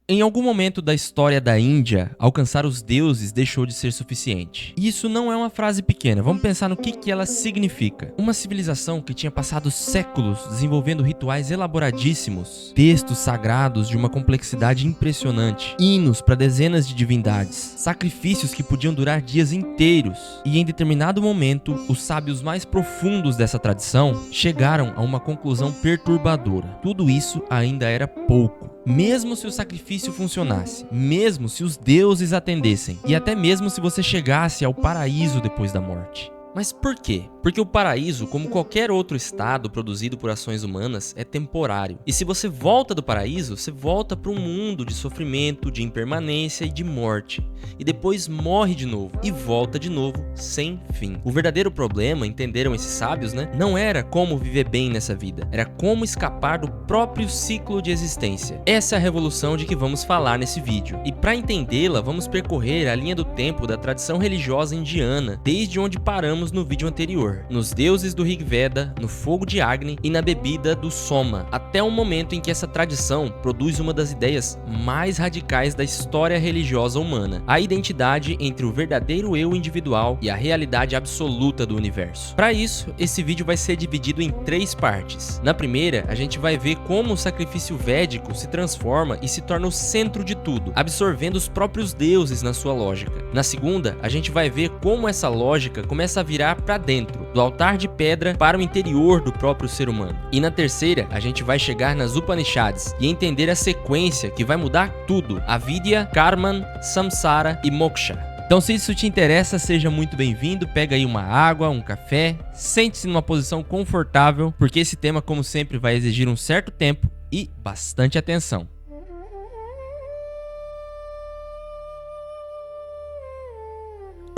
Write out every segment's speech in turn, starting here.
Em algum momento da história da Índia, alcançar os deuses deixou de ser suficiente. E isso não é uma frase pequena, vamos pensar no que ela significa. Uma civilização que tinha passado séculos desenvolvendo rituais elaboradíssimos, textos sagrados de uma complexidade impressionante, hinos para dezenas de divindades, sacrifícios que podiam durar dias inteiros. E em determinado momento, os sábios mais profundos dessa tradição chegaram a uma conclusão perturbadora. Tudo isso ainda era pouco. Mesmo se o sacrifício funcionasse, mesmo se os deuses atendessem, e até mesmo se você chegasse ao paraíso depois da morte. Mas por quê? Porque o paraíso, como qualquer outro estado produzido por ações humanas, é temporário. E se você volta do paraíso, você volta para um mundo de sofrimento, de impermanência e de morte. E depois morre de novo e volta de novo sem fim. O verdadeiro problema, entenderam esses sábios, né? Não era como viver bem nessa vida, era como escapar do próprio ciclo de existência. Essa é a revolução de que vamos falar nesse vídeo. E para entendê-la, vamos percorrer a linha do tempo da tradição religiosa indiana, desde onde paramos no vídeo anterior, nos deuses do Rig Veda, no fogo de Agni e na bebida do Soma, até o momento em que essa tradição produz uma das ideias mais radicais da história religiosa humana, a identidade entre o verdadeiro eu individual e a realidade absoluta do universo. Para isso, esse vídeo vai ser dividido em 3 partes. Na primeira, a gente vai ver como o sacrifício védico se transforma e se torna o centro de tudo, absorvendo os próprios deuses na sua lógica. Na segunda, a gente vai ver como essa lógica começa a virar para dentro, do altar de pedra para o interior do próprio ser humano. E na terceira, a gente vai chegar nas Upanishads e entender a sequência que vai mudar tudo: Avidya, Karman, Samsara e Moksha. Então, se isso te interessa, seja muito bem-vindo, pega aí uma água, um café, sente-se numa posição confortável, porque esse tema, como sempre, vai exigir um certo tempo e bastante atenção.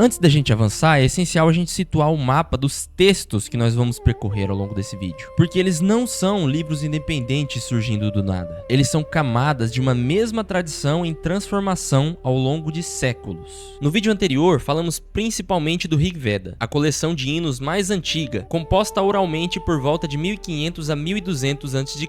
Antes da gente avançar, é essencial a gente situar o mapa dos textos que nós vamos percorrer ao longo desse vídeo, porque eles não são livros independentes surgindo do nada. Eles são camadas de uma mesma tradição em transformação ao longo de séculos. No vídeo anterior, falamos principalmente do Rig Veda, a coleção de hinos mais antiga, composta oralmente por volta de 1500 a 1200 a.C.,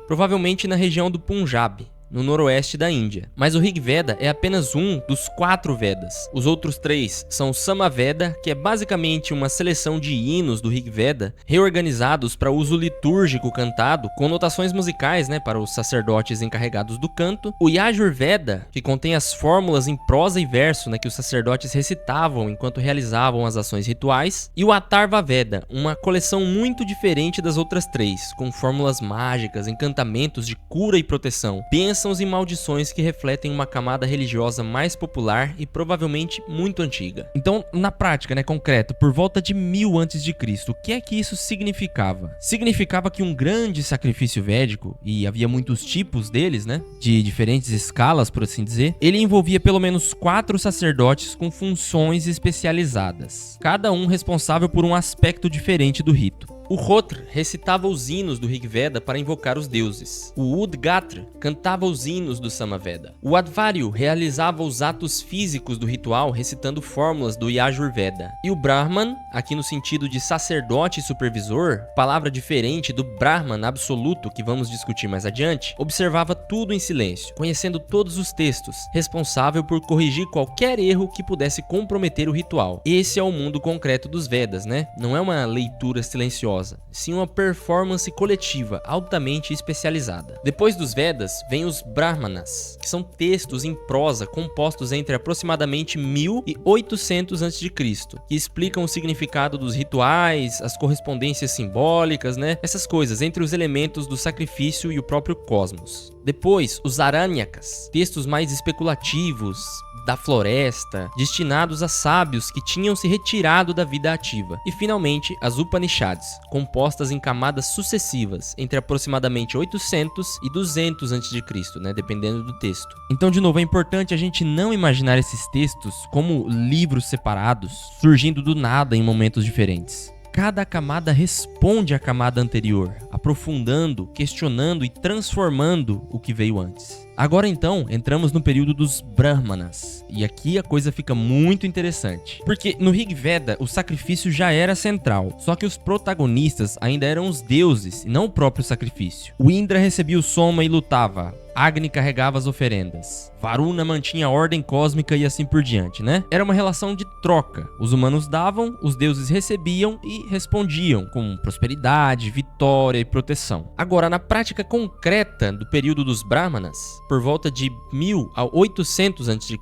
provavelmente na região do Punjab, no noroeste da Índia. Mas o Rig Veda é apenas um dos 4 Vedas. Os outros 3 são o Samaveda, que é basicamente uma seleção de hinos do Rig Veda, reorganizados para uso litúrgico cantado, com notações musicais, para os sacerdotes encarregados do canto. O Yajurveda, que contém as fórmulas em prosa e verso, que os sacerdotes recitavam enquanto realizavam as ações rituais. E o Atharva Veda, uma coleção muito diferente das outras 3, com fórmulas mágicas, encantamentos de cura e proteção, bênçãos e maldições que refletem uma camada religiosa mais popular e provavelmente muito antiga. Então, na prática, concreto, por volta de 1000 a.C., o que é que isso significava? Significava que um grande sacrifício védico, e havia muitos tipos deles, de diferentes escalas, por assim dizer, ele envolvia pelo menos 4 sacerdotes com funções especializadas, cada um responsável por um aspecto diferente do rito. O Rotr recitava os hinos do Rig Veda para invocar os deuses. O Udgatra cantava os hinos do Samaveda. O Advaryu realizava os atos físicos do ritual recitando fórmulas do Yajurveda. E o Brahman, aqui no sentido de sacerdote e supervisor, palavra diferente do Brahman absoluto que vamos discutir mais adiante, observava tudo em silêncio, conhecendo todos os textos, responsável por corrigir qualquer erro que pudesse comprometer o ritual. Esse é o mundo concreto dos Vedas, Não é uma leitura silenciosa, sim uma performance coletiva altamente especializada. Depois dos Vedas, vem os Brahmanas, que são textos em prosa compostos entre aproximadamente 1000 e 800 a.C., que explicam o significado dos rituais, as correspondências simbólicas, essas coisas entre os elementos do sacrifício e o próprio cosmos. Depois, os Aranyakas, textos mais especulativos, da floresta, destinados a sábios que tinham se retirado da vida ativa. E finalmente, as Upanishads, compostas em camadas sucessivas, entre aproximadamente 800 e 200 a.C., dependendo do texto. Então, de novo, é importante a gente não imaginar esses textos como livros separados, surgindo do nada em momentos diferentes. Cada camada responde à camada anterior, aprofundando, questionando e transformando o que veio antes. Agora então, entramos no período dos Brahmanas, e aqui a coisa fica muito interessante. Porque no Rig Veda, o sacrifício já era central, só que os protagonistas ainda eram os deuses, e não o próprio sacrifício. O Indra recebia o Soma e lutava. Agni carregava as oferendas. Varuna mantinha a ordem cósmica e assim por diante, né? Era uma relação de troca. Os humanos davam, os deuses recebiam e respondiam com prosperidade, vitória e proteção. Agora, na prática concreta do período dos Brahmanas, por volta de 1000 a 800 a.C.,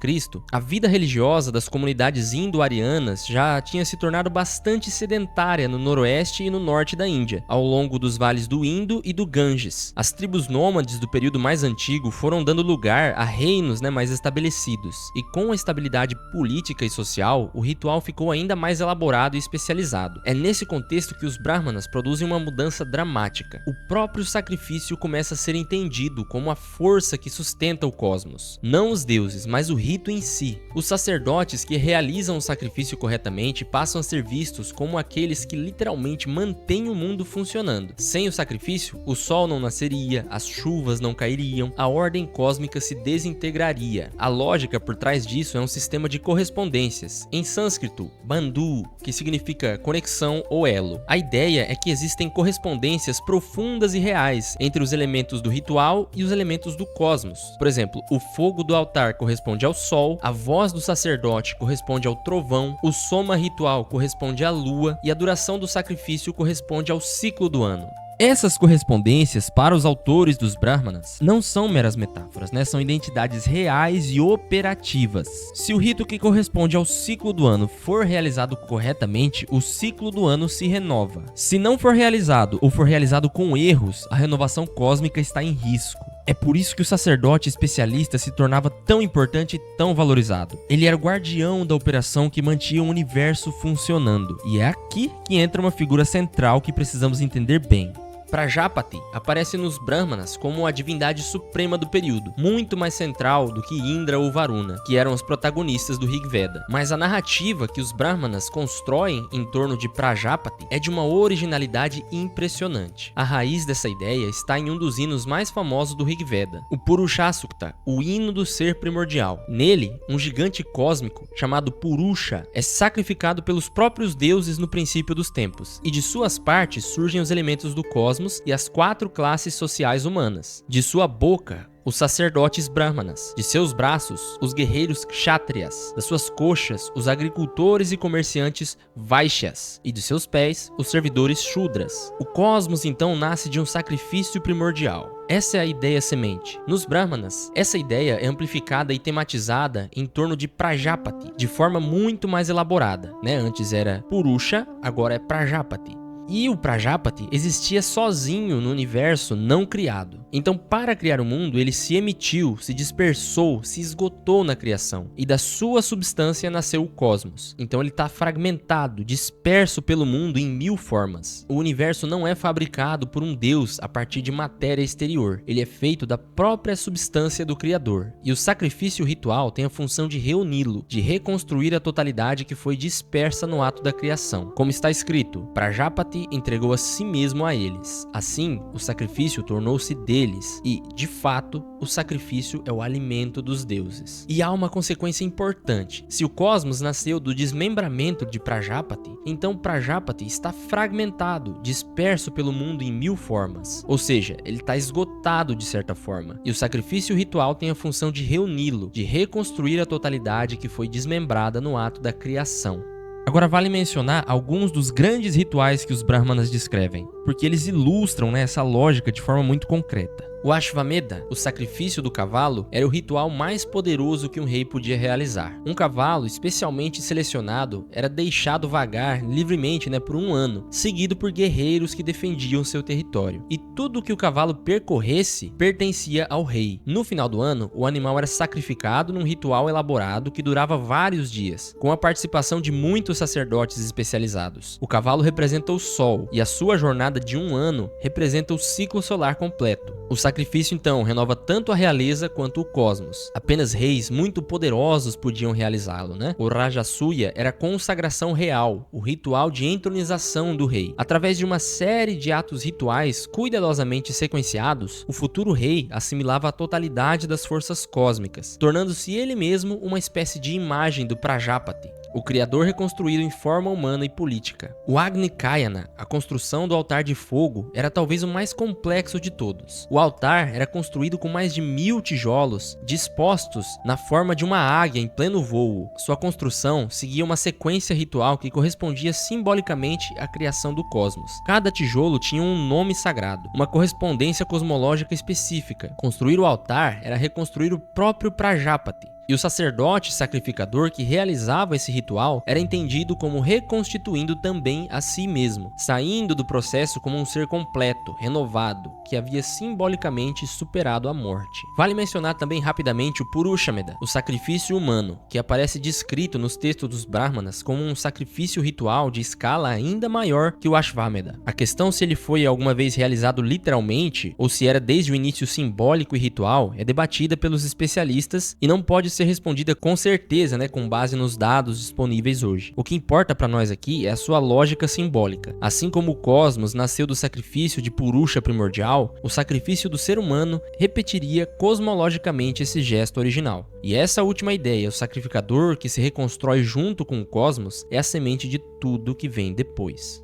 a vida religiosa das comunidades indo-arianas já tinha se tornado bastante sedentária no noroeste e no norte da Índia, ao longo dos vales do Indo e do Ganges. As tribos nômades do período mais antigo foram dando lugar a reinos mais estabelecidos, e com a estabilidade política e social, o ritual ficou ainda mais elaborado e especializado. É nesse contexto que os Brahmanas produzem uma mudança dramática. O próprio sacrifício começa a ser entendido como a força que sustenta o cosmos. Não os deuses, mas o rito em si. Os sacerdotes que realizam o sacrifício corretamente passam a ser vistos como aqueles que literalmente mantêm o mundo funcionando. Sem o sacrifício, o sol não nasceria, as chuvas não cairiam, a ordem cósmica se desintegraria. A lógica por trás disso é um sistema de correspondências. Em sânscrito, bandhu, que significa conexão ou elo. A ideia é que existem correspondências profundas e reais entre os elementos do ritual e os elementos do cosmos. Por exemplo, o fogo do altar corresponde ao sol, a voz do sacerdote corresponde ao trovão, o soma ritual corresponde à lua e a duração do sacrifício corresponde ao ciclo do ano. Essas correspondências, para os autores dos Brahmanas, não são meras metáforas, né? São identidades reais e operativas. Se o rito que corresponde ao ciclo do ano for realizado corretamente, o ciclo do ano se renova. Se não for realizado ou for realizado com erros, a renovação cósmica está em risco. É por isso que o sacerdote especialista se tornava tão importante e tão valorizado. Ele era o guardião da operação que mantinha o universo funcionando. E é aqui que entra uma figura central que precisamos entender bem. Prajapati aparece nos Brahmanas como a divindade suprema do período, muito mais central do que Indra ou Varuna, que eram os protagonistas do Rig Veda. Mas a narrativa que os Brahmanas constroem em torno de Prajapati é de uma originalidade impressionante. A raiz dessa ideia está em um dos hinos mais famosos do Rig Veda, o Purusha Sukta, o hino do ser primordial. Nele, um gigante cósmico chamado Purusha é sacrificado pelos próprios deuses no princípio dos tempos, e de suas partes surgem os elementos do cosmos e as 4 classes sociais humanas. De sua boca, os sacerdotes brahmanas, de seus braços, os guerreiros kshatriyas, das suas coxas, os agricultores e comerciantes vaishyas, e de seus pés, os servidores shudras. O cosmos então nasce de um sacrifício primordial. Essa é a ideia semente. Nos Brahmanas, essa ideia é amplificada e tematizada em torno de Prajapati, de forma muito mais elaborada, né? Antes era Purusha, agora é Prajapati. E o Prajapati existia sozinho no universo não criado. Então, para criar o mundo, ele se emitiu, se dispersou, se esgotou na criação. E da sua substância nasceu o cosmos. Então ele está fragmentado, disperso pelo mundo em 1000 formas. O universo não é fabricado por um deus a partir de matéria exterior. Ele é feito da própria substância do Criador. E o sacrifício ritual tem a função de reuni-lo, de reconstruir a totalidade que foi dispersa no ato da criação. Como está escrito, Prajapati entregou a si mesmo a eles. Assim, o sacrifício tornou-se deles e, de fato, o sacrifício é o alimento dos deuses. E há uma consequência importante. Se o cosmos nasceu do desmembramento de Prajapati, então Prajapati está fragmentado, disperso pelo mundo em 1000 formas. Ou seja, ele está esgotado de certa forma. E o sacrifício ritual tem a função de reuni-lo, de reconstruir a totalidade que foi desmembrada no ato da criação. Agora vale mencionar alguns dos grandes rituais que os Brahmanas descrevem, porque eles ilustram, né, essa lógica de forma muito concreta. O Ashvamedha, o sacrifício do cavalo, era o ritual mais poderoso que um rei podia realizar. Um cavalo especialmente selecionado era deixado vagar livremente, por um ano, seguido por guerreiros que defendiam seu território. E tudo que o cavalo percorresse pertencia ao rei. No final do ano, o animal era sacrificado num ritual elaborado que durava vários dias, com a participação de muitos sacerdotes especializados. O cavalo representa o sol e a sua jornada de um ano representa o ciclo solar completo. O sacrifício, então, renova tanto a realeza quanto o cosmos. Apenas reis muito poderosos podiam realizá-lo, O Rajasuya era a consagração real, o ritual de entronização do rei. Através de uma série de atos rituais cuidadosamente sequenciados, o futuro rei assimilava a totalidade das forças cósmicas, tornando-se ele mesmo uma espécie de imagem do Prajapati. o Criador reconstruído em forma humana e política. O Agni Kayana, a construção do altar de fogo, era talvez o mais complexo de todos. O altar era construído com mais de 1000 tijolos dispostos na forma de uma águia em pleno voo. Sua construção seguia uma sequência ritual que correspondia simbolicamente à criação do cosmos. Cada tijolo tinha um nome sagrado, uma correspondência cosmológica específica. Construir o altar era reconstruir o próprio Prajapati. E o sacerdote sacrificador que realizava esse ritual era entendido como reconstituindo também a si mesmo, saindo do processo como um ser completo, renovado, que havia simbolicamente superado a morte. Vale mencionar também rapidamente o Purushameda, o sacrifício humano, que aparece descrito nos textos dos Brahmanas como um sacrifício ritual de escala ainda maior que o Ashvamedha. A questão se ele foi alguma vez realizado literalmente ou se era desde o início simbólico e ritual é debatida pelos especialistas e não pode ser respondida com certeza, com base nos dados disponíveis hoje. O que importa para nós aqui é a sua lógica simbólica. Assim como o cosmos nasceu do sacrifício de Purusha primordial, o sacrifício do ser humano repetiria cosmologicamente esse gesto original. E essa última ideia, o sacrificador que se reconstrói junto com o cosmos, é a semente de tudo que vem depois.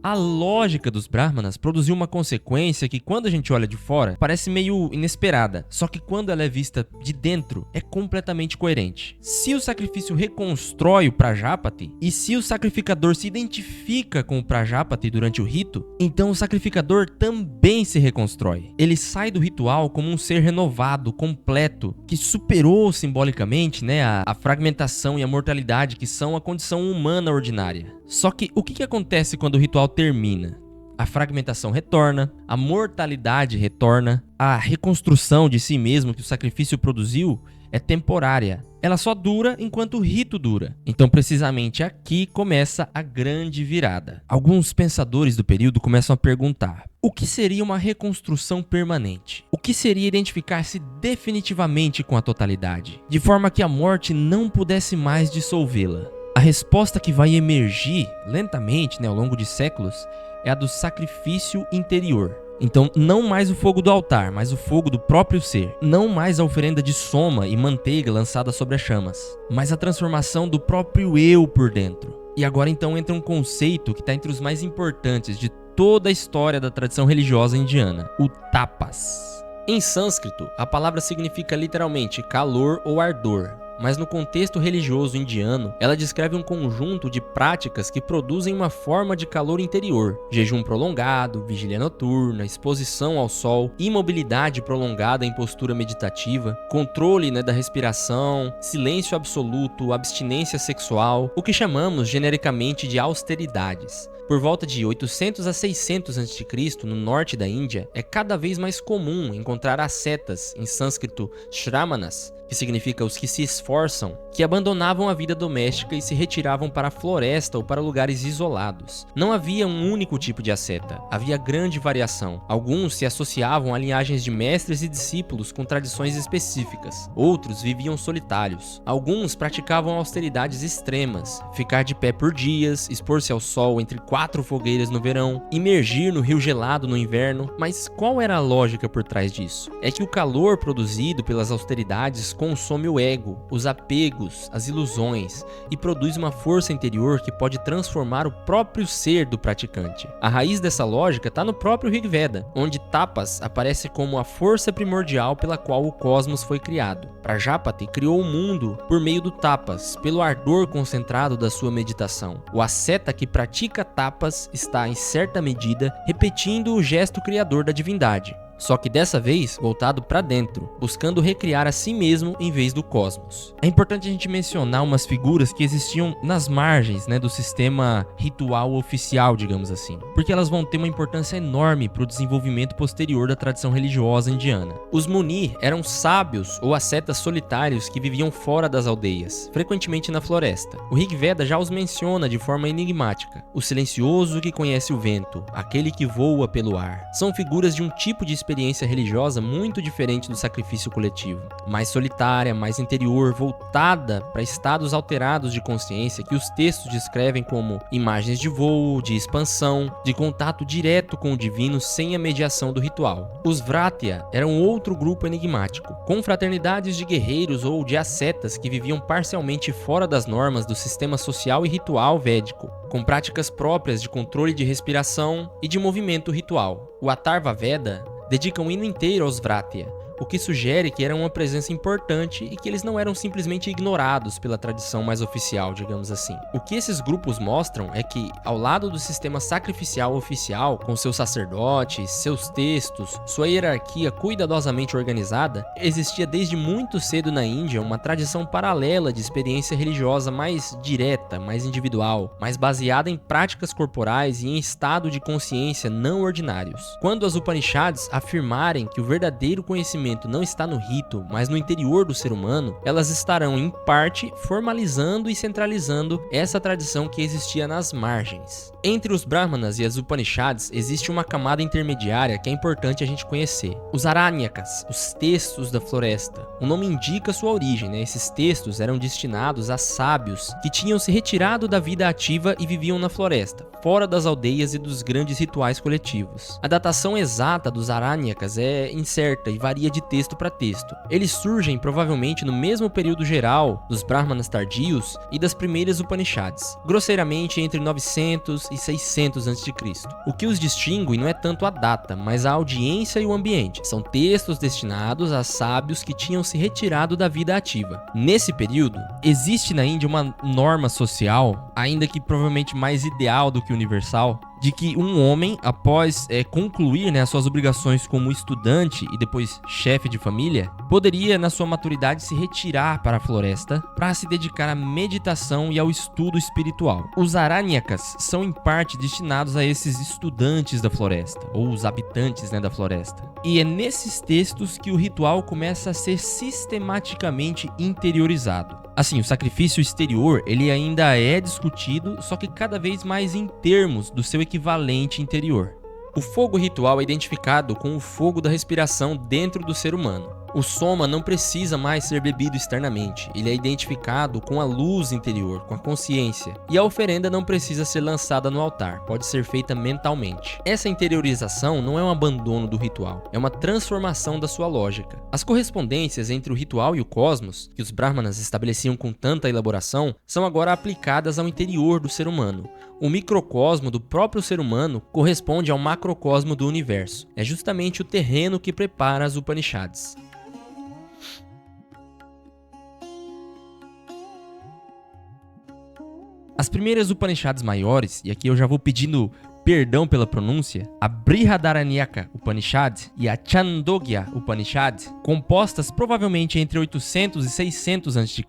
A lógica dos Brahmanas produziu uma consequência que, quando a gente olha de fora, parece meio inesperada. Só que quando ela é vista de dentro, é completamente coerente. Se o sacrifício reconstrói o Prajapati, e se o sacrificador se identifica com o Prajapati durante o rito, então o sacrificador também se reconstrói. Ele sai do ritual como um ser renovado, completo, que superou simbolicamente, a fragmentação e a mortalidade que são a condição humana ordinária. Só que o que acontece quando o ritual termina? A fragmentação retorna, a mortalidade retorna, a reconstrução de si mesmo que o sacrifício produziu é temporária. Ela só dura enquanto o rito dura. Então, precisamente aqui começa a grande virada. Alguns pensadores do período começam a perguntar: o que seria uma reconstrução permanente? O que seria identificar-se definitivamente com a totalidade, de forma que a morte não pudesse mais dissolvê-la? A resposta que vai emergir lentamente, ao longo de séculos, é a do sacrifício interior. Então, não mais o fogo do altar, mas o fogo do próprio ser. Não mais a oferenda de soma e manteiga lançada sobre as chamas, mas a transformação do próprio eu por dentro. E agora então entra um conceito que está entre os mais importantes de toda a história da tradição religiosa indiana: o tapas. Em sânscrito, a palavra significa literalmente calor ou ardor. Mas no contexto religioso indiano, ela descreve um conjunto de práticas que produzem uma forma de calor interior: jejum prolongado, vigília noturna, exposição ao sol, imobilidade prolongada em postura meditativa, controle da respiração, silêncio absoluto, abstinência sexual, o que chamamos genericamente de austeridades. Por volta de 800 a 600 a.C., no norte da Índia, é cada vez mais comum encontrar ascetas, em sânscrito Shramanas, que significa os que se esforçam, que abandonavam a vida doméstica e se retiravam para a floresta ou para lugares isolados. Não havia um único tipo de asceta, havia grande variação. Alguns se associavam a linhagens de mestres e discípulos com tradições específicas, outros viviam solitários. Alguns praticavam austeridades extremas, ficar de pé por dias, expor-se ao sol entre 4 fogueiras no verão, imergir no rio gelado no inverno. Mas qual era a lógica por trás disso? É que o calor produzido pelas austeridades consome o ego, os apegos, as ilusões e produz uma força interior que pode transformar o próprio ser do praticante. A raiz dessa lógica está no próprio Rig Veda, onde tapas aparece como a força primordial pela qual o cosmos foi criado. Prajapati criou o mundo por meio do tapas, pelo ardor concentrado da sua meditação. O asceta que pratica tapas está, em certa medida, repetindo o gesto criador da divindade. Só que dessa vez voltado para dentro, buscando recriar a si mesmo em vez do cosmos. É importante a gente mencionar umas figuras que existiam nas margens do sistema ritual oficial, digamos assim, porque elas vão ter uma importância enorme para o desenvolvimento posterior da tradição religiosa indiana. Os Muni eram sábios ou ascetas solitários que viviam fora das aldeias, frequentemente na floresta. O Rig Veda já os menciona de forma enigmática: o silencioso que conhece o vento, aquele que voa pelo ar. São figuras de um tipo de experiência religiosa muito diferente do sacrifício coletivo, mais solitária, mais interior, voltada para estados alterados de consciência que os textos descrevem como imagens de voo, de expansão, de contato direto com o divino sem a mediação do ritual. Os Vratya eram outro grupo enigmático, com fraternidades de guerreiros ou de ascetas que viviam parcialmente fora das normas do sistema social e ritual védico, com práticas próprias de controle de respiração e de movimento ritual. O Atharva Veda dedica um hino inteiro aos Vratya, o que sugere que eram uma presença importante e que eles não eram simplesmente ignorados pela tradição mais oficial, digamos assim. O que esses grupos mostram é que, ao lado do sistema sacrificial oficial, com seus sacerdotes, seus textos, sua hierarquia cuidadosamente organizada, existia desde muito cedo na Índia uma tradição paralela de experiência religiosa mais direta, mais individual, mais baseada em práticas corporais e em estado de consciência não ordinários. Quando as Upanishads afirmarem que o verdadeiro conhecimento não está no rito, mas no interior do ser humano, elas estarão, em parte, formalizando e centralizando essa tradição que existia nas margens. Entre os Brahmanas e as Upanishads, existe uma camada intermediária que é importante a gente conhecer. Os Aranyakas, os textos da floresta. O nome indica sua origem, né? Esses textos eram destinados a sábios que tinham se retirado da vida ativa e viviam na floresta, fora das aldeias e dos grandes rituais coletivos. A datação exata dos Aranyakas é incerta e varia de texto para texto. Eles surgem provavelmente no mesmo período geral dos Brahmanas tardios e das primeiras Upanishads, grosseiramente entre 900 e 600 a.C. O que os distingue não é tanto a data, mas a audiência e o ambiente. São textos destinados a sábios que tinham se retirado da vida ativa. Nesse período, existe na Índia uma norma social, ainda que provavelmente mais ideal do que universal, de que um homem, após concluir as suas obrigações como estudante e depois chefe de família, poderia, na sua maturidade, se retirar para a floresta para se dedicar à meditação e ao estudo espiritual. Os Aranyakas são, em parte, destinados a esses estudantes da floresta, ou os habitantes da floresta. E é nesses textos que o ritual começa a ser sistematicamente interiorizado. Assim, o sacrifício exterior, ele ainda é discutido, só que cada vez mais em termos do seu equivalente interior. O fogo ritual é identificado com o fogo da respiração dentro do ser humano. O soma não precisa mais ser bebido externamente, ele é identificado com a luz interior, com a consciência. E a oferenda não precisa ser lançada no altar, pode ser feita mentalmente. Essa interiorização não é um abandono do ritual, é uma transformação da sua lógica. As correspondências entre o ritual e o cosmos, que os Brahmanas estabeleciam com tanta elaboração, são agora aplicadas ao interior do ser humano. O microcosmo do próprio ser humano corresponde ao macrocosmo do universo. É justamente o terreno que prepara as Upanishads. As primeiras Upanishads maiores, e aqui eu já vou pedindo perdão pela pronúncia, a Brihadaranyaka Upanishad e a Chandogya Upanishad, compostas provavelmente entre 800 e 600 a.C.,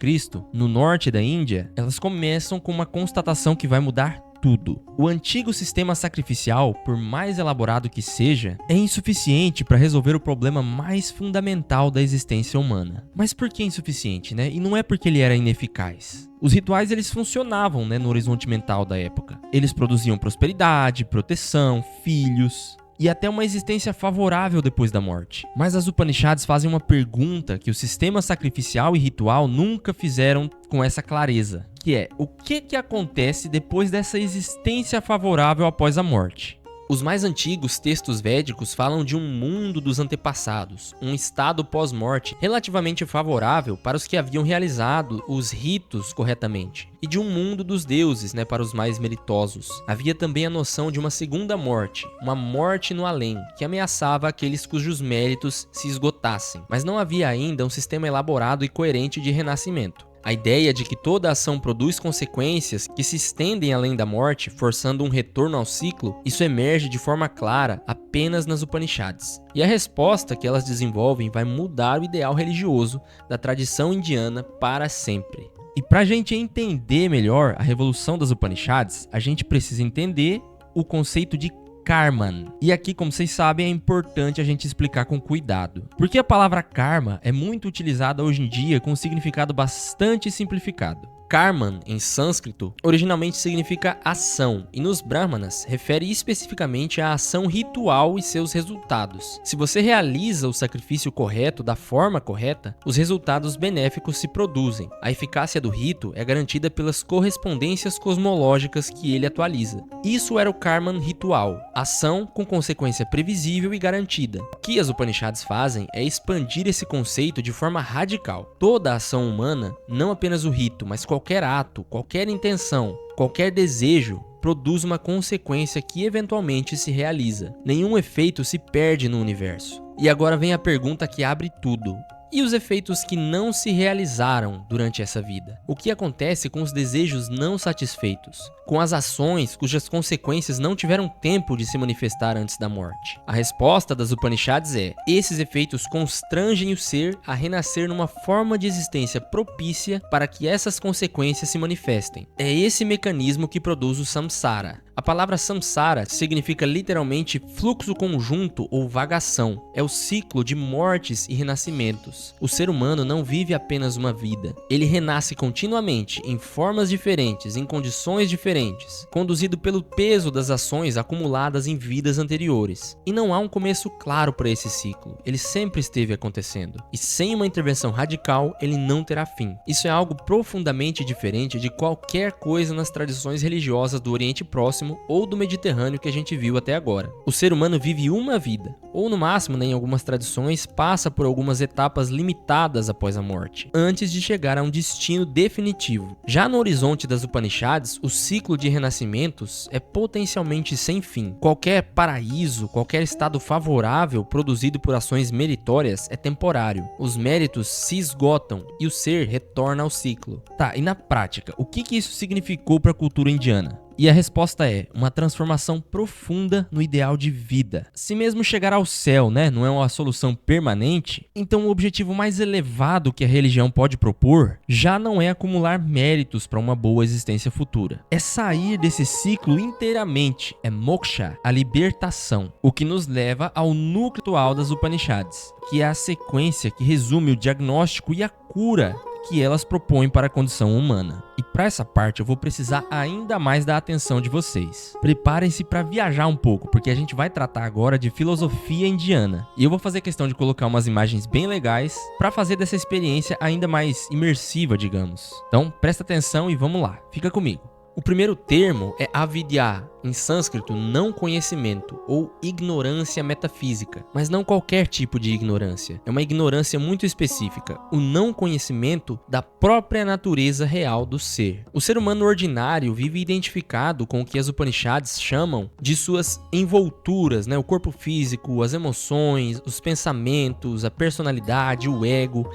no norte da Índia, elas começam com uma constatação que vai mudar tudo. O antigo sistema sacrificial, por mais elaborado que seja, é insuficiente para resolver o problema mais fundamental da existência humana. Mas por que insuficiente, E não é porque ele era ineficaz. Os rituais eles funcionavam, no horizonte mental da época. Eles produziam prosperidade, proteção, filhos e até uma existência favorável depois da morte. Mas as Upanishads fazem uma pergunta que o sistema sacrificial e ritual nunca fizeram com essa clareza, que é: o que acontece depois dessa existência favorável após a morte? Os mais antigos textos védicos falam de um mundo dos antepassados, um estado pós-morte relativamente favorável para os que haviam realizado os ritos corretamente, e de um mundo dos deuses, para os mais meritosos. Havia também a noção de uma segunda morte, uma morte no além, que ameaçava aqueles cujos méritos se esgotassem, mas não havia ainda um sistema elaborado e coerente de renascimento. A ideia de que toda ação produz consequências que se estendem além da morte, forçando um retorno ao ciclo, isso emerge de forma clara apenas nas Upanishads. E a resposta que elas desenvolvem vai mudar o ideal religioso da tradição indiana para sempre. E para a gente entender melhor a revolução das Upanishads, a gente precisa entender o conceito de Karman. E aqui, como vocês sabem, é importante a gente explicar com cuidado. Porque a palavra karma é muito utilizada hoje em dia com um significado bastante simplificado. Karman, em sânscrito, originalmente significa ação, e nos Brahmanas refere especificamente à ação ritual e seus resultados. Se você realiza o sacrifício correto da forma correta, os resultados benéficos se produzem. A eficácia do rito é garantida pelas correspondências cosmológicas que ele atualiza. Isso era o Karman ritual, ação com consequência previsível e garantida. O que as Upanishads fazem é expandir esse conceito de forma radical. Toda ação humana, não apenas o rito, mas qualquer ato, qualquer intenção, qualquer desejo, produz uma consequência que eventualmente se realiza. Nenhum efeito se perde no universo. E agora vem a pergunta que abre tudo. E os efeitos que não se realizaram durante essa vida? O que acontece com os desejos não satisfeitos? Com as ações cujas consequências não tiveram tempo de se manifestar antes da morte? A resposta das Upanishads é: esses efeitos constrangem o ser a renascer numa forma de existência propícia para que essas consequências se manifestem. É esse mecanismo que produz o samsara. A palavra samsara significa literalmente fluxo conjunto ou vagação. É o ciclo de mortes e renascimentos. O ser humano não vive apenas uma vida. Ele renasce continuamente, em formas diferentes, em condições diferentes, conduzido pelo peso das ações acumuladas em vidas anteriores. E não há um começo claro para esse ciclo. Ele sempre esteve acontecendo. E sem uma intervenção radical, ele não terá fim. Isso é algo profundamente diferente de qualquer coisa nas tradições religiosas do Oriente Próximo ou do Mediterrâneo que a gente viu até agora. O ser humano vive uma vida, ou no máximo, em algumas tradições, passa por algumas etapas limitadas após a morte, antes de chegar a um destino definitivo. Já no horizonte das Upanishads, o ciclo de renascimentos é potencialmente sem fim. Qualquer paraíso, qualquer estado favorável produzido por ações meritórias é temporário. Os méritos se esgotam e o ser retorna ao ciclo. Tá, e na prática, o que isso significou para a cultura indiana? E a resposta é uma transformação profunda no ideal de vida. Se mesmo chegar ao céu, não é uma solução permanente, então o objetivo mais elevado que a religião pode propor já não é acumular méritos para uma boa existência futura. É sair desse ciclo inteiramente. É moksha, a libertação, o que nos leva ao núcleo atual das Upanishads, que é a sequência que resume o diagnóstico e a cura que elas propõem para a condição humana. E para essa parte eu vou precisar ainda mais da atenção de vocês. Preparem-se para viajar um pouco, porque a gente vai tratar agora de filosofia indiana. E eu vou fazer questão de colocar umas imagens bem legais para fazer dessa experiência ainda mais imersiva, digamos. Então presta atenção e vamos lá, fica comigo. O primeiro termo é avidya, em sânscrito não conhecimento ou ignorância metafísica, mas não qualquer tipo de ignorância. É uma ignorância muito específica, o não conhecimento da própria natureza real do ser. O ser humano ordinário vive identificado com o que as Upanishads chamam de suas envolturas, o corpo físico, as emoções, os pensamentos, a personalidade, o ego.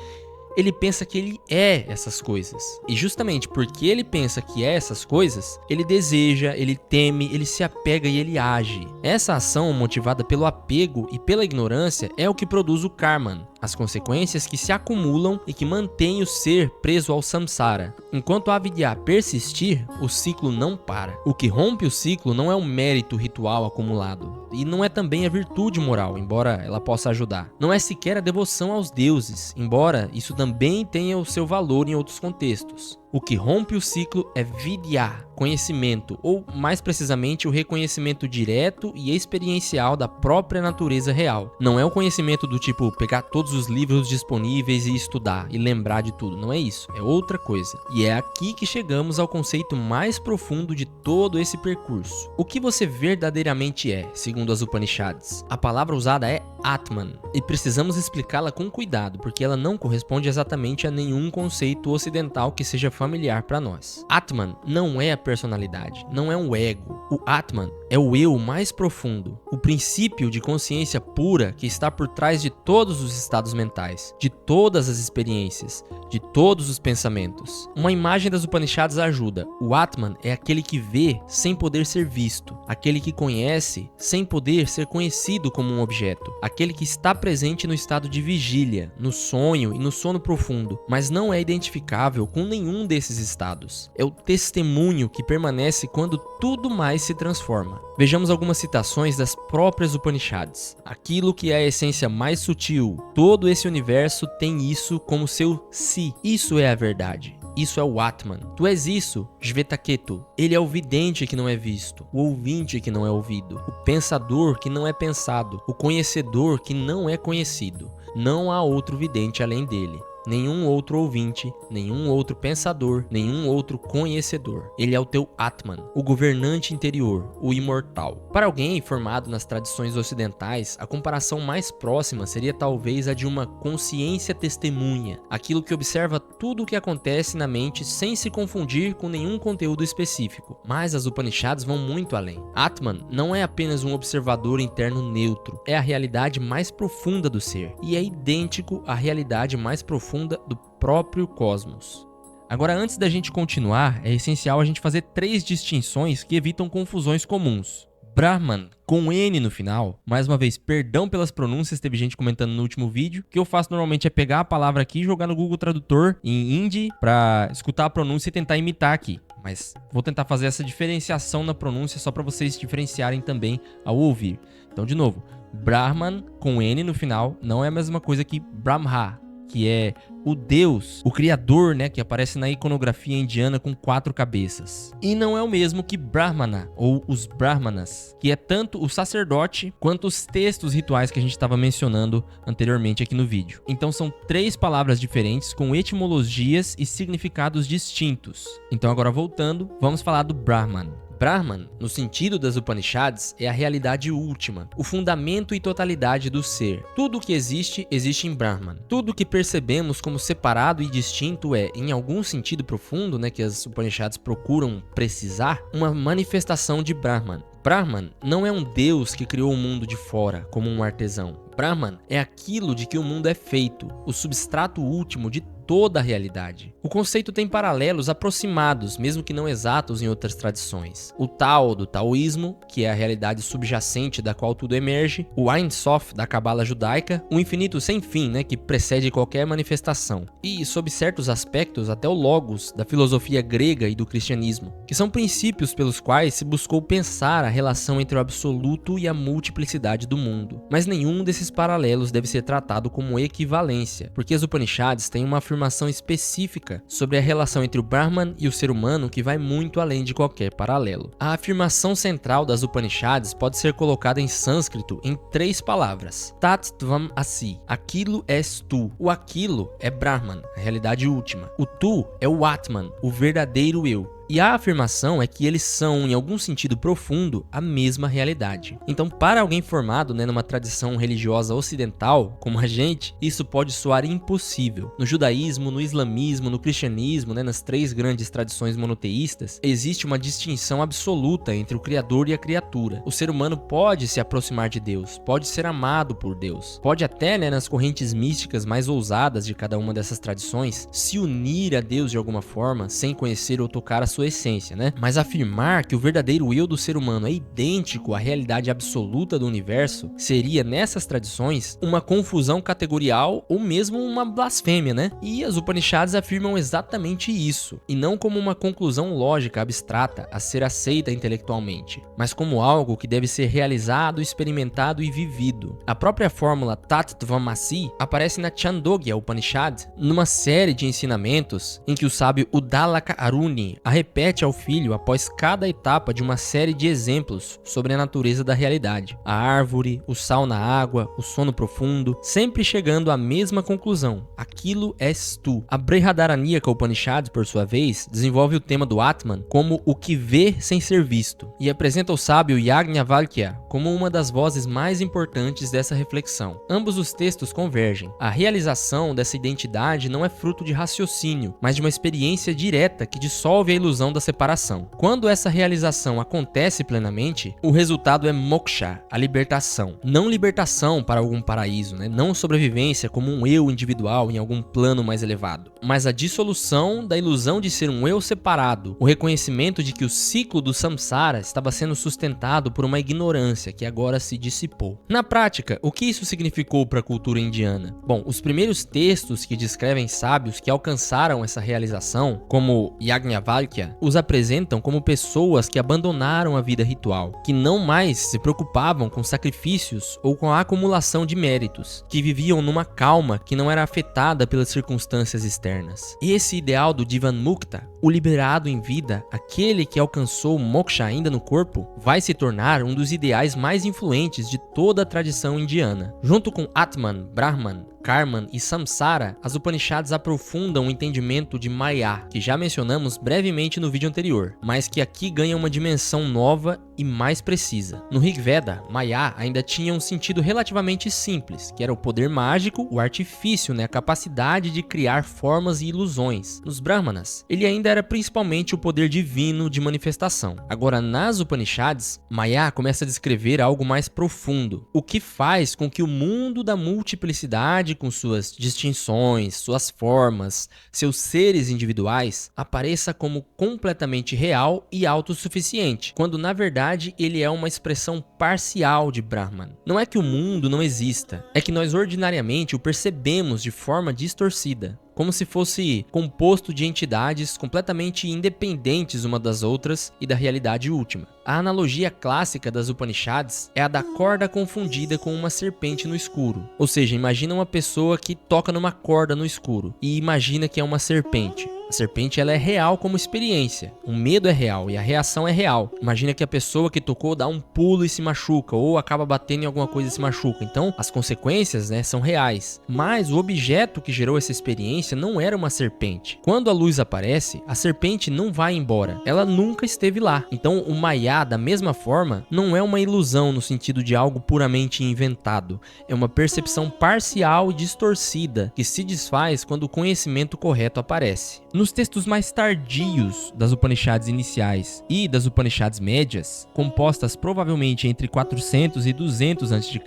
Ele pensa que ele é essas coisas. E justamente porque ele pensa que é essas coisas, ele deseja, ele teme, ele se apega e ele age. Essa ação motivada pelo apego e pela ignorância é o que produz o karman, as consequências que se acumulam e que mantêm o ser preso ao samsara. Enquanto a avidya persistir, o ciclo não para. O que rompe o ciclo não é um mérito ritual acumulado, e não é também a virtude moral, embora ela possa ajudar. Não é sequer a devoção aos deuses, embora isso também tenha o seu valor em outros contextos. O que rompe o ciclo é vidya, conhecimento, ou mais precisamente o reconhecimento direto e experiencial da própria natureza real. Não é o conhecimento do tipo pegar todos os livros disponíveis e estudar e lembrar de tudo, não é isso, é outra coisa. E é aqui que chegamos ao conceito mais profundo de todo esse percurso. O que você verdadeiramente é, segundo as Upanishads? A palavra usada é Atman, e precisamos explicá-la com cuidado, porque ela não corresponde exatamente a nenhum conceito ocidental que seja familiar para nós. Atman não é a personalidade, não é um ego. O Atman é o eu mais profundo, o princípio de consciência pura que está por trás de todos os estados mentais, de todas as experiências, de todos os pensamentos. Uma imagem das Upanishads ajuda. O Atman é aquele que vê sem poder ser visto, aquele que conhece sem poder ser conhecido como um objeto, aquele que está presente no estado de vigília, no sonho e no sono profundo, mas não é identificável com nenhum desses estados. É o testemunho que permanece quando tudo mais se transforma. Vejamos algumas citações das próprias Upanishads. Aquilo que é a essência mais sutil, todo esse universo tem isso como seu si. Isso é a verdade. isso é o Atman. Tu és isso, Shvetaketu. Ele é o vidente que não é visto, o ouvinte que não é ouvido, o pensador que não é pensado, o conhecedor que não é conhecido. Não há outro vidente além dele. Nenhum outro ouvinte, nenhum outro pensador, nenhum outro conhecedor. Ele é o teu Atman, o governante interior, o imortal. Para alguém formado nas tradições ocidentais, a comparação mais próxima seria talvez a de uma consciência testemunha, aquilo que observa tudo o que acontece na mente sem se confundir com nenhum conteúdo específico. Mas as Upanishads vão muito além. Atman não é apenas um observador interno neutro, é a realidade mais profunda do ser, e é idêntico à realidade mais profunda do próprio cosmos. Agora, antes da gente continuar, é essencial a gente fazer 3 distinções que evitam confusões comuns. Brahman, com N no final. Mais uma vez, perdão pelas pronúncias, teve gente comentando no último vídeo. O que eu faço normalmente é pegar a palavra aqui e jogar no Google Tradutor em hindi pra escutar a pronúncia e tentar imitar aqui. Mas vou tentar fazer essa diferenciação na pronúncia só para vocês diferenciarem também ao ouvir. Então, de novo, Brahman com N no final não é a mesma coisa que Brahma, que é o Deus, o Criador, né, que aparece na iconografia indiana com 4 cabeças. E não é o mesmo que Brahmana, ou os Brahmanas, que é tanto o sacerdote quanto os textos rituais que a gente estava mencionando anteriormente aqui no vídeo. Então são 3 palavras diferentes com etimologias e significados distintos. Então agora voltando, vamos falar do Brahman. Brahman, no sentido das Upanishads, é a realidade última, o fundamento e totalidade do ser. Tudo o que existe, existe em Brahman. Tudo o que percebemos como separado e distinto é, em algum sentido profundo, né, que as Upanishads procuram precisar, uma manifestação de Brahman. Brahman não é um deus que criou o mundo de fora, como um artesão. Brahman é aquilo de que o mundo é feito, o substrato último de toda a realidade. O conceito tem paralelos aproximados, mesmo que não exatos em outras tradições. O Tao do taoísmo, que é a realidade subjacente da qual tudo emerge, o Ein Sof da cabala judaica, o infinito sem fim, né, que precede qualquer manifestação. E, sob certos aspectos, até o Logos da filosofia grega e do cristianismo, que são princípios pelos quais se buscou pensar a relação entre o absoluto e a multiplicidade do mundo. Mas nenhum desses paralelos deve ser tratado como equivalência, porque as Upanishads têm uma afirmação específica sobre a relação entre o Brahman e o ser humano que vai muito além de qualquer paralelo. A afirmação central das Upanishads pode ser colocada em sânscrito em 3 palavras. Tat Tvam Asi. Aquilo és tu. O aquilo é Brahman, a realidade última. O tu é o Atman, o verdadeiro eu. E a afirmação é que eles são, em algum sentido profundo, a mesma realidade. Então, para alguém formado, né, numa tradição religiosa ocidental, como a gente, isso pode soar impossível. No judaísmo, no islamismo, no cristianismo, né, nas 3 grandes tradições monoteístas, existe uma distinção absoluta entre o Criador e a criatura. O ser humano pode se aproximar de Deus, pode ser amado por Deus, pode até, né, nas correntes místicas mais ousadas de cada uma dessas tradições, se unir a Deus de alguma forma, sem conhecer ou tocar a sua essência, né? Mas afirmar que o verdadeiro eu do ser humano é idêntico à realidade absoluta do universo seria, nessas tradições, uma confusão categorial ou mesmo uma blasfêmia, né? E as Upanishads afirmam exatamente isso, e não como uma conclusão lógica abstrata a ser aceita intelectualmente, mas como algo que deve ser realizado, experimentado e vivido. A própria fórmula Tat Tvam Asi aparece na Chandogya Upanishad, numa série de ensinamentos em que o sábio Uddalaka Aruni repete ao filho após cada etapa de uma série de exemplos sobre a natureza da realidade. A árvore, o sal na água, o sono profundo, sempre chegando à mesma conclusão: aquilo és tu. A Brihadaranyaka Upanishad, por sua vez, desenvolve o tema do Atman como o que vê sem ser visto, e apresenta o sábio Yajnavalkya como uma das vozes mais importantes dessa reflexão. Ambos os textos convergem. A realização dessa identidade não é fruto de raciocínio, mas de uma experiência direta que dissolve a ilusão da separação. Quando essa realização acontece plenamente, o resultado é moksha, a libertação. Não libertação para algum paraíso, né? Não sobrevivência como um eu individual em algum plano mais elevado, mas a dissolução da ilusão de ser um eu separado, o reconhecimento de que o ciclo do samsara estava sendo sustentado por uma ignorância que agora se dissipou. Na prática, o que isso significou para a cultura indiana? Bom, os primeiros textos que descrevem sábios que alcançaram essa realização, como Yajnavalkya, Samkhya os apresentam como pessoas que abandonaram a vida ritual, que não mais se preocupavam com sacrifícios ou com a acumulação de méritos, que viviam numa calma que não era afetada pelas circunstâncias externas. Esse ideal do Jivanmukta, o liberado em vida, aquele que alcançou o moksha ainda no corpo, vai se tornar um dos ideais mais influentes de toda a tradição indiana. Junto com Atman, Brahman, Karman e Samsara, as Upanishads aprofundam o entendimento de Maya, que já mencionamos brevemente no vídeo anterior, mas que aqui ganha uma dimensão nova e mais precisa. No Rig Veda, Maya ainda tinha um sentido relativamente simples, que era o poder mágico, o artifício, a capacidade de criar formas e ilusões. Nos Brahmanas, ele ainda era principalmente o poder divino de manifestação. Agora, nas Upanishads, Maya começa a descrever algo mais profundo, o que faz com que o mundo da multiplicidade, com suas distinções, suas formas, seus seres individuais, apareça como completamente real e autossuficiente, quando na verdade ele é uma expressão parcial de Brahman. Não é que o mundo não exista, é que nós ordinariamente o percebemos de forma distorcida, como se fosse composto de entidades completamente independentes uma das outras e da realidade última. A analogia clássica das Upanishads é a da corda confundida com uma serpente no escuro. Ou seja, imagina uma pessoa que toca numa corda no escuro e imagina que é uma serpente. A serpente ela é real como experiência, o medo é real e a reação é real. Imagina que a pessoa que tocou dá um pulo e se machuca, ou acaba batendo em alguma coisa e se machuca. Então, as consequências, são reais. Mas o objeto que gerou essa experiência não era uma serpente. Quando a luz aparece, a serpente não vai embora. Ela nunca esteve lá. Então, o Maya, da mesma forma, não é uma ilusão no sentido de algo puramente inventado. É uma percepção parcial e distorcida que se desfaz quando o conhecimento correto aparece. Nos textos mais tardios das Upanishads iniciais e das Upanishads médias, compostas provavelmente entre 400 e 200 a.C.,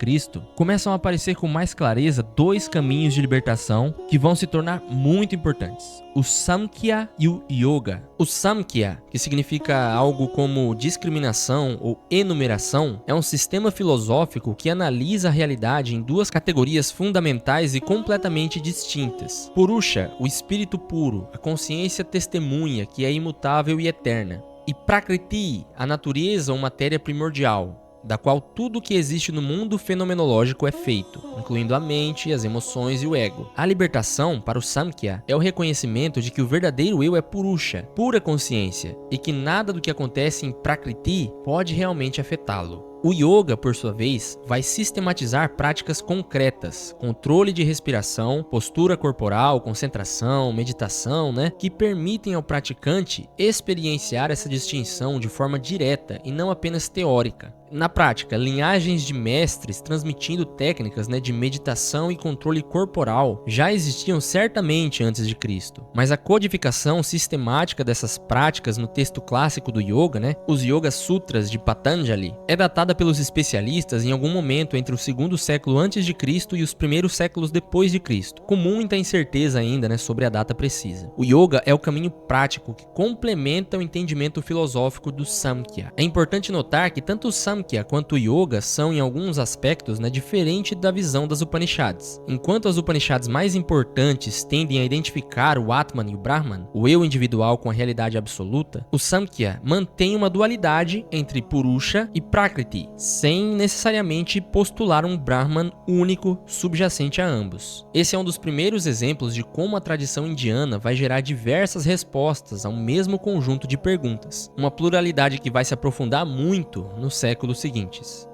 começam a aparecer com mais clareza dois caminhos de libertação que vão se tornar muito importantes: o Samkhya e o Yoga. O Samkhya, que significa algo como discriminação ou enumeração, é um sistema filosófico que analisa a realidade em duas categorias fundamentais e completamente distintas: Purusha, o espírito puro, a consciência testemunha que é imutável e eterna, e Prakriti, a natureza ou matéria primordial, da qual tudo que existe no mundo fenomenológico é feito, incluindo a mente, as emoções e o ego. A libertação, para o Samkhya, é o reconhecimento de que o verdadeiro eu é Purusha, pura consciência, e que nada do que acontece em Prakriti pode realmente afetá-lo. O Yoga, por sua vez, vai sistematizar práticas concretas, controle de respiração, postura corporal, concentração, meditação, que permitem ao praticante experienciar essa distinção de forma direta e não apenas teórica. Na prática, linhagens de mestres transmitindo técnicas de meditação e controle corporal já existiam certamente antes de Cristo, mas a codificação sistemática dessas práticas no texto clássico do Yoga, os Yoga Sutras de Patanjali, é datada pelos especialistas em algum momento entre o segundo século antes de Cristo e os primeiros séculos depois de Cristo, com muita incerteza ainda sobre a data precisa. O Yoga é o caminho prático que complementa o entendimento filosófico do Samkhya. É importante notar que tanto o Samkhya quanto o Yoga são, em alguns aspectos, diferente da visão das Upanishads. Enquanto as Upanishads mais importantes tendem a identificar o Atman e o Brahman, o eu individual com a realidade absoluta, o Samkhya mantém uma dualidade entre Purusha e Prakriti, sem necessariamente postular um Brahman único subjacente a ambos. Esse é um dos primeiros exemplos de como a tradição indiana vai gerar diversas respostas ao mesmo conjunto de perguntas, uma pluralidade que vai se aprofundar muito nos séculos seguintes.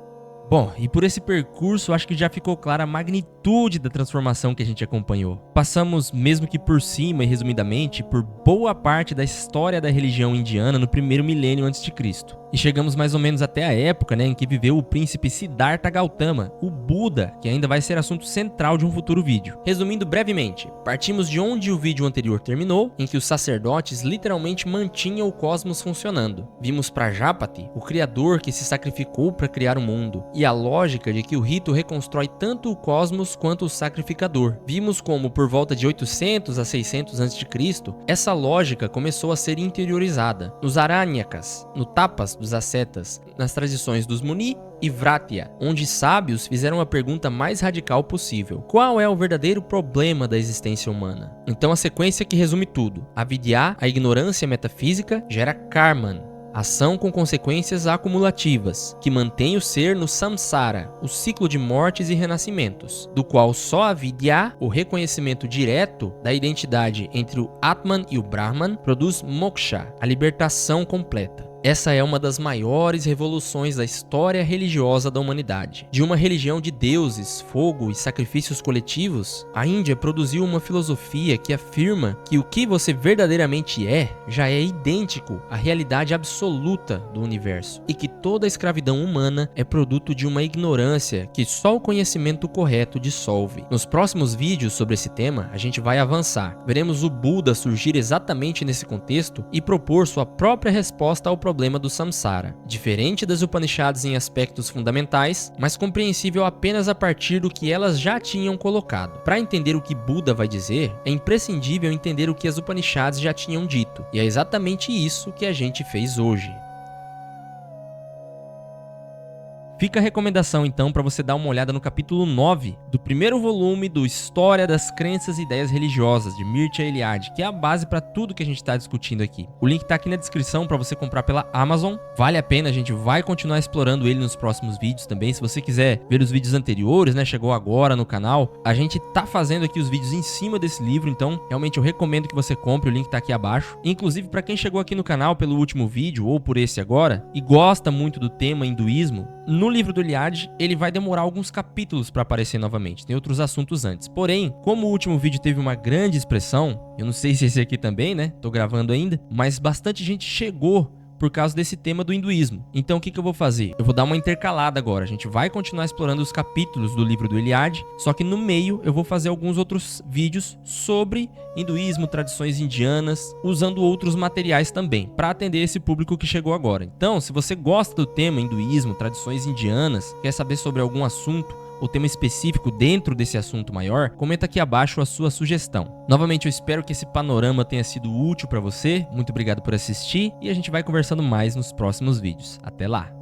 Bom, e por esse percurso, acho que já ficou clara a magnitude da transformação que a gente acompanhou. Passamos, mesmo que por cima e resumidamente, por boa parte da história da religião indiana no primeiro milênio antes de Cristo. E chegamos mais ou menos até a época em que viveu o príncipe Siddhartha Gautama, o Buda, que ainda vai ser assunto central de um futuro vídeo. Resumindo brevemente, partimos de onde o vídeo anterior terminou, em que os sacerdotes literalmente mantinham o cosmos funcionando. Vimos Prajapati, o criador que se sacrificou para criar o mundo, e a lógica de que o rito reconstrói tanto o cosmos quanto o sacrificador. Vimos como, por volta de 800 a 600 a.C., essa lógica começou a ser interiorizada. Nos Aranyakas, no Tapas, dos ascetas nas tradições dos Muni e Vratya, onde sábios fizeram a pergunta mais radical possível: qual é o verdadeiro problema da existência humana? Então a sequência que resume tudo: avidya, a ignorância metafísica, gera karman, ação com consequências acumulativas, que mantém o ser no samsara, o ciclo de mortes e renascimentos, do qual só a vidya, o reconhecimento direto da identidade entre o Atman e o Brahman, produz moksha, a libertação completa. Essa é uma das maiores revoluções da história religiosa da humanidade. De uma religião de deuses, fogo e sacrifícios coletivos, a Índia produziu uma filosofia que afirma que o que você verdadeiramente é já é idêntico à realidade absoluta do universo e que toda a escravidão humana é produto de uma ignorância que só o conhecimento correto dissolve. Nos próximos vídeos sobre esse tema, a gente vai avançar. Veremos o Buda surgir exatamente nesse contexto e propor sua própria resposta ao problema do samsara, diferente das Upanishads em aspectos fundamentais, mas compreensível apenas a partir do que elas já tinham colocado. Para entender o que Buda vai dizer, é imprescindível entender o que as Upanishads já tinham dito, e é exatamente isso que a gente fez hoje. Fica a recomendação então para você dar uma olhada no capítulo 9 do primeiro volume do História das Crenças e Ideias Religiosas, de Mircea Eliade, que é a base para tudo que a gente está discutindo aqui. O link está aqui na descrição para você comprar pela Amazon. Vale a pena, a gente vai continuar explorando ele nos próximos vídeos também. Se você quiser ver os vídeos anteriores, né, chegou agora no canal, a gente tá fazendo aqui os vídeos em cima desse livro, então realmente eu recomendo que você compre, o link tá aqui abaixo. Inclusive, para quem chegou aqui no canal pelo último vídeo ou por esse agora e gosta muito do tema hinduísmo, no livro do Eliade, ele vai demorar alguns capítulos para aparecer novamente, tem outros assuntos antes. Porém, como o último vídeo teve uma grande expressão, eu não sei se esse aqui também, né? Tô gravando ainda, mas bastante gente chegou por causa desse tema do hinduísmo. Então o que eu vou fazer? Eu vou dar uma intercalada agora. A gente vai continuar explorando os capítulos do livro do Eliade, só que no meio eu vou fazer alguns outros vídeos sobre hinduísmo, tradições indianas, usando outros materiais também, para atender esse público que chegou agora. Então, se você gosta do tema hinduísmo, tradições indianas, quer saber sobre algum assunto, ou tema específico dentro desse assunto maior, comenta aqui abaixo a sua sugestão. Novamente, eu espero que esse panorama tenha sido útil para você. Muito obrigado por assistir e a gente vai conversando mais nos próximos vídeos. Até lá!